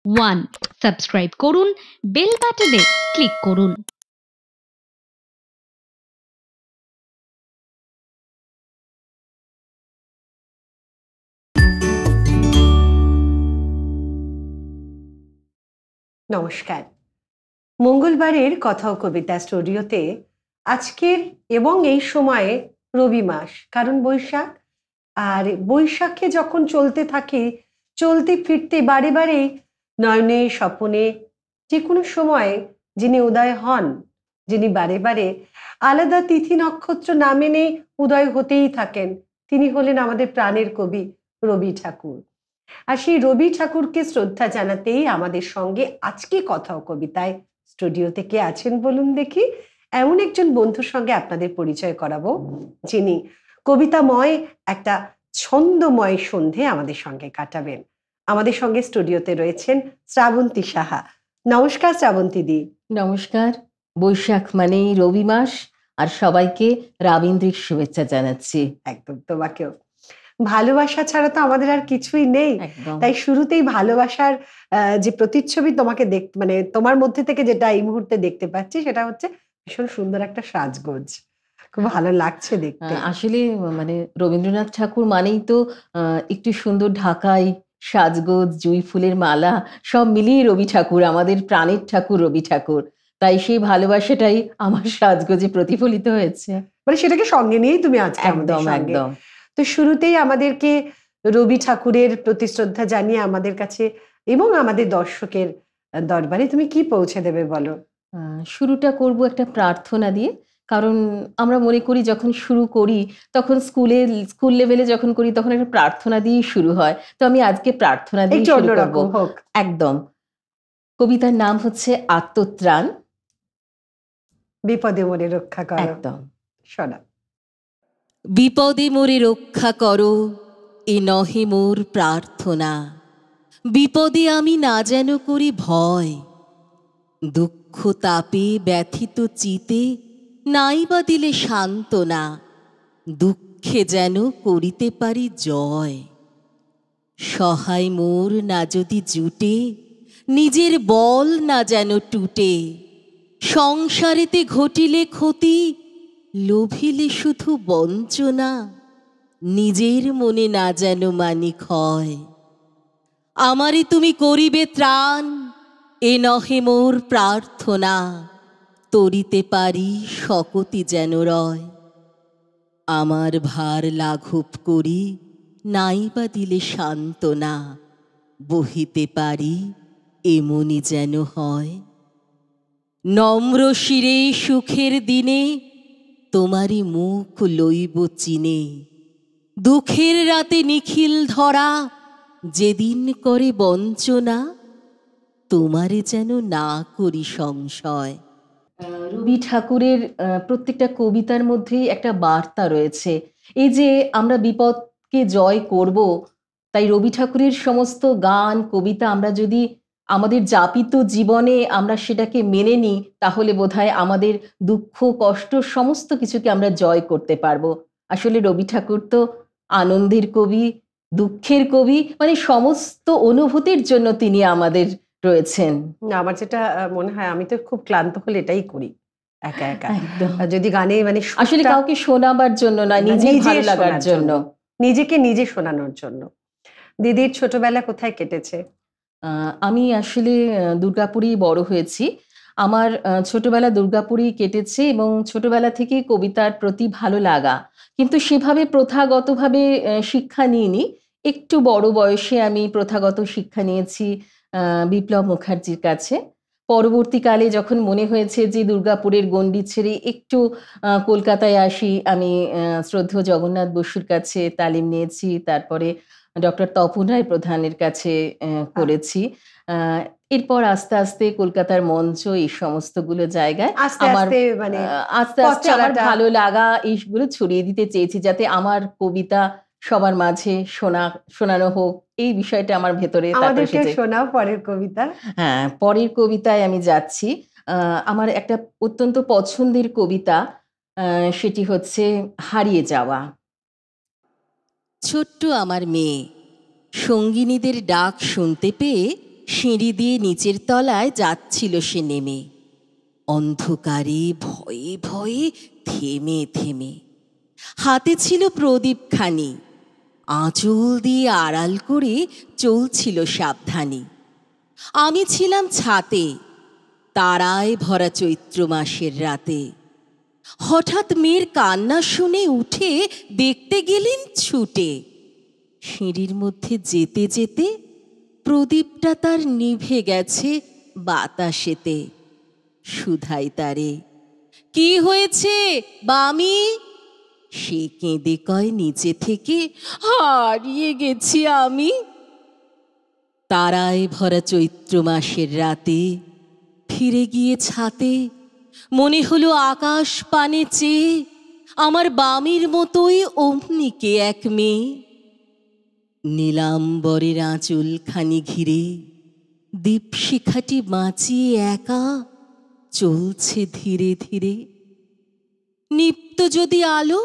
1 subscribe করুন, bell বাটনে click করুন। নমস্কার। মঙ্গলবারের কথা ও কবিতা স্টুডিওতে আজকের এবং এই সময়ে রবি মাস, কারণ বৈশাখ। আর বৈশাখে যখন চলতে থাকে, চলতে ফিরতে বারে বারে নয়নে স্বপনে যে কোনো সময়ে যিনি উদয় হন, যিনি বারে বারে আলাদা তিথি নক্ষত্র না মেনে উদয় হতেই থাকেন, তিনি হলেন আমাদের প্রাণের কবি রবি ঠাকুর। আর সেই রবি ঠাকুরকে শ্রদ্ধা জানাতেই আমাদের সঙ্গে আজকে কথা ও কবিতায় স্টুডিওতে কে আছেন বলুন দেখি। এমন একজন বন্ধুর সঙ্গে আপনাদের পরিচয় করাবো, যিনি কবিতাময় একটা ছন্দময় সন্ধে আমাদের সঙ্গে কাটাবেন। আমাদের সঙ্গে স্টুডিওতে রয়েছেন শ্রাবন্তী সাহা। নমস্কার শ্রাবন্তী দি। নমস্কার। বৈশাখ মানেই রবি মাস, আর সবাইকে রাবীন্দ্রিক শুভেচ্ছা জানাচ্ছি। একদম, তোমাকেও। ভালোবাসা ছাড়া তো আমাদের আর কিছুই নেই। তাই শুরুতেই ভালোবাসার যে প্রতিচ্ছবি তোমাকে মানে তোমার মধ্যে থেকে যেটা এই মুহূর্তে দেখতে পাচ্ছি, সেটা হচ্ছে ভীষণ সুন্দর একটা সাজগোজ। খুব ভালো লাগছে দেখতে। আসলে মানে রবীন্দ্রনাথ ঠাকুর মানেই তো একটু সুন্দর ঢাকাই সাজগোজ, জুঁই ফুলের মালা, সব মিলিয়ে রবি ঠাকুর, আমাদের প্রাণের ঠাকুর রবি ঠাকুর। তাই সেই ভালোবাসাটাই আমার সাজগোজে প্রতিফলিত হয়েছে। মানে সেটাকে সঙ্গে নিয়েই তুমি আজকে আমাদের সঙ্গে। একদম। তো শুরুতেই আমাদেরকে রবি ঠাকুরের প্রতি শ্রদ্ধা জানিয়ে আমাদের কাছে এবং আমাদের দর্শকের দরবারে তুমি কি পৌঁছে দেবে বলো। শুরুটা করব একটা প্রার্থনা দিয়ে, কারণ আমরা মনে করি যখন শুরু করি তখন স্কুল লেভেলে যখন করি তখন একটা প্রার্থনা দিয়েই শুরু হয়। তো আমি আজকে প্রার্থনা দিয়ে শুরু করব। একদম। কবিতার নাম হচ্ছে আত্মত্রাণ। বিপদে মোরে রক্ষা করো। একদম। শোনা। বিপদে মোরে রক্ষা করো, এ নহে মোর প্রার্থনা। বিপদে আমি না যেন করি ভয়, দুঃখ তাপে ব্যথিত চিতে নাই বা দিলে সান্ত্বনা। দুঃখে যেন করিতে পারি জয়। সহায় মোর না যদি জুটে, নিজের বল না যেন টুটে। সংসারেতে ঘটিলে ক্ষতি, লোভিলে শুধু বঞ্চনা। নিজের মনে না যেন মানি ক্ষয়। আমারে তুমি করিবে ত্রাণ, এ নহে মোর প্রার্থনা। তরিতে পারি শকতি যেন রয়। আমার ভার লাঘব করি, নাই বা দিলে সান্ত্বনা। বহিতে পারি এমনি যেন হয়। নম্র শিরে সুখের দিনে, তোমারই মুখ লইব চিনে। দুঃখের রাতে নিখিল ধরা, যেদিন করে বঞ্চনা। তোমারে যেন না করি সংশয়। রবি ঠাকুরের প্রত্যেকটা কবিতার মধ্যেই একটা বার্তা রয়েছে। এই যে আমরা বিপদকে জয় করব, তাই রবি ঠাকুরের সমস্ত গান কবিতা আমরা যদি আমাদের যাপিত জীবনে আমরা সেটাকে মেনে নিই, তাহলে বোধহয় আমাদের দুঃখ কষ্ট সমস্ত কিছুকে আমরা জয় করতে পারবো। আসলে রবি ঠাকুর তো আনন্দের কবি, দুঃখের কবি, মানে সমস্ত অনুভূতির জন্য তিনি আমাদের রয়েছেন। আমার যেটা মনে হয়, আমি তো খুব ক্লান্ত হলে এটাই করি একা একা। যদি গানে মানে আসলে কাউকে শোনাবার জন্য না, নিজে ভালো লাগার জন্য, নিজেকে নিজে শোনানোর জন্য। দিদির ছোটবেলা কোথায় কেটেছে? আমি আসলে দুর্গাপুরেই বড় হয়েছি। আমার ছোটবেলা দুর্গাপুরেই কেটেছে এবং ছোটবেলা থেকেই কবিতার প্রতি ভালো লাগা, কিন্তু সেভাবে প্রথাগতভাবে শিক্ষা নিইনি। একটু বড় বয়সে আমি প্রথাগত শিক্ষা নিয়েছি বিপ্লব মুখার্জির কাছে। পরবর্তীকালে যখন মনে হয়েছে যে দুর্গাপুরের গণ্ডি ছেড়ে একটু কলকাতায় আসি, আমি শ্রদ্ধেয় জগন্নাথ বসুর কাছে তালিম নিয়েছি। তারপরে ডক্টর তপন রায় প্রধানের কাছে করেছি। এরপর আস্তে আস্তে কলকাতার মঞ্চ, এই সমস্তগুলো জায়গায় আমার আস্তে আস্তে আমার ভালো লাগা এইগুলো ছড়িয়ে দিতে চেয়েছি, যাতে আমার কবিতা সবার মাঝে শোনানো হোক, এই বিষয়টা আমার ভেতরে। শোনাও পরের কবিতা। হ্যাঁ, পরের কবিতায় আমি যাচ্ছি। আমার একটা অত্যন্ত পছন্দের কবিতা, সেটি হচ্ছে হারিয়ে যাওয়া। ছোট্ট আমার মেয়ে সঙ্গিনীদের ডাক শুনতে পেয়ে সিঁড়ি দিয়ে নিচের তলায় যাচ্ছিল সে নেমে, অন্ধকারে ভয়ে ভয়ে থেমে থেমে। হাতে ছিল প্রদীপখানি, আঁচল দিয়ে আড়াল করে চলছিল সাবধানী। আমি ছিলাম ছাতে, তারায় ভরা চৈত্র মাসের রাতে। হঠাৎ মেয়ের কান্না শুনে উঠে দেখতে গেলেন ছুটে। সিঁড়ির মধ্যে যেতে যেতে প্রদীপটা তার নিভে গেছে বাতাসেতে। শুধাই তারে, কি হয়েছে বামি? সে কেঁদে কয় নিচে থেকে, হারিয়ে গেছি আমি। তারায় ভরা চৈত্র মাসের রাতে ফিরে গিয়ে ছাতে মনে হলো আকাশ পানে চেয়ে আমার বামির মতোই অমনিকে এক মেয়ে। নীলাম্বরের আঁচলখানি ঘিরে দীপশিখাটি বাঁচিয়ে একা চলছে ধীরে ধীরে। নিপ্ত যদি আলো,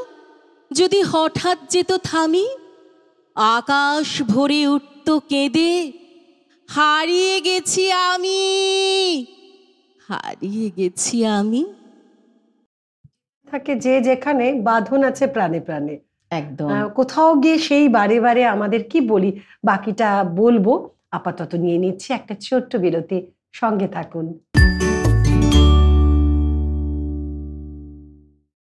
যদি হঠাৎ যেত থামি, আকাশ ভরে উঠত কেঁদে, হারিয়ে গেছি আমি, হারিয়ে গেছি আমি। থাকে যে যেখানে বাঁধন আছে প্রাণে প্রাণে। একদম। কোথাও গিয়ে সেই বারে বারে আমাদের কি বলি, বাকিটা বলবো। আপাতত নিয়ে নিচ্ছি একটা ছোট্ট বিরতি, সঙ্গে থাকুন।